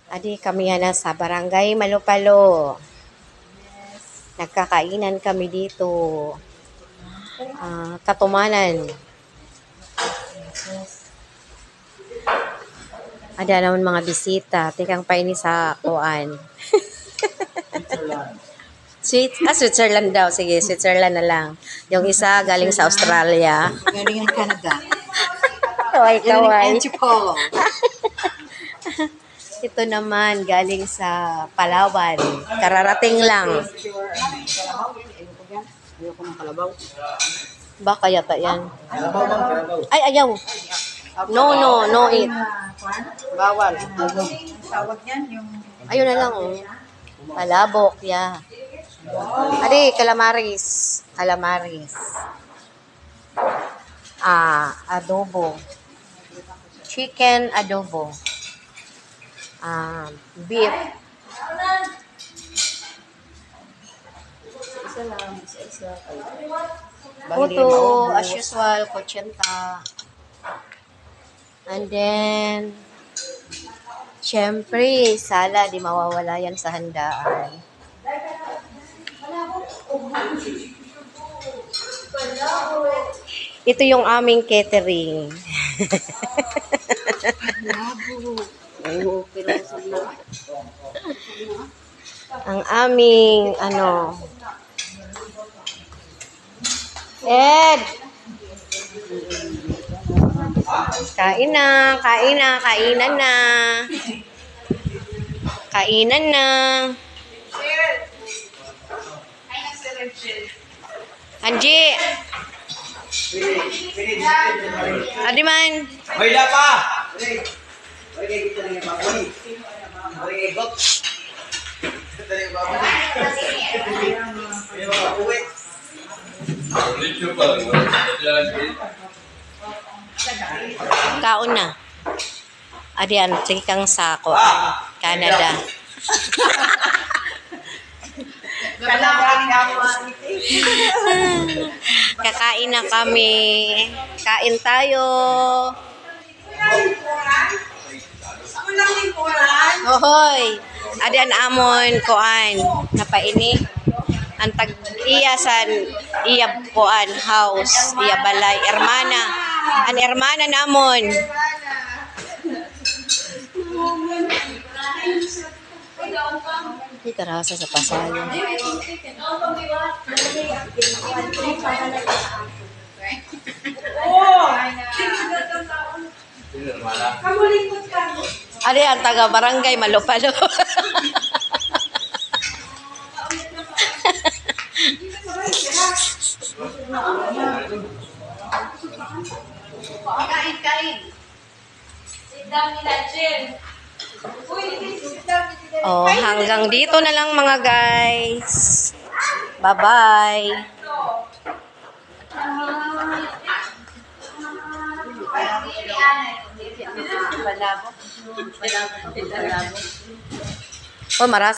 Adi kami na sa Barangay Malupalo. Nagkakainan kami dito. Katumanan. Ada naman mga bisita. Tikang paini sa kuan. Switzerland daw. Sige, Switzerland na lang. Yung isa galing sa Australia. Galing ng Canada. Kaway-kaway. Antipolo. Ito naman galing sa Palawan. Kararating lang. Ayoko ng kalabaw. Baka yata yan. Kalabaw bang kalabaw? Ay, ayaw. No eat. Bawal. Tawag yan yung... Ayun na lang, oh. Palabok, yeah. Adi, calamaris. Calamaris. Adobo. Chicken adobo. Beef. Isa lang, isa. Puto, as usual, kutsenta. And then, syempre, sala, di mawawala yan sa handaan. Ito yung aming catering. Ang aming, Ed! Kainan na. Kainan na. Anji! Adi man. Hoy, pa! Kaon na. Adiyan, sige kang sako. Canada. Kakain na kami. Kain tayo. Hoy. Adiyan amon koan. Napaini. Ang tag-iyasan iya koan house, iya balay, hermana. An hermana namon. Hindi karasa sa pasayo. Adi ang taga Barangay Malupalo. Kain. Sit down nila, Jill. Hanggang dito na lang mga guys. Bye-bye. Maras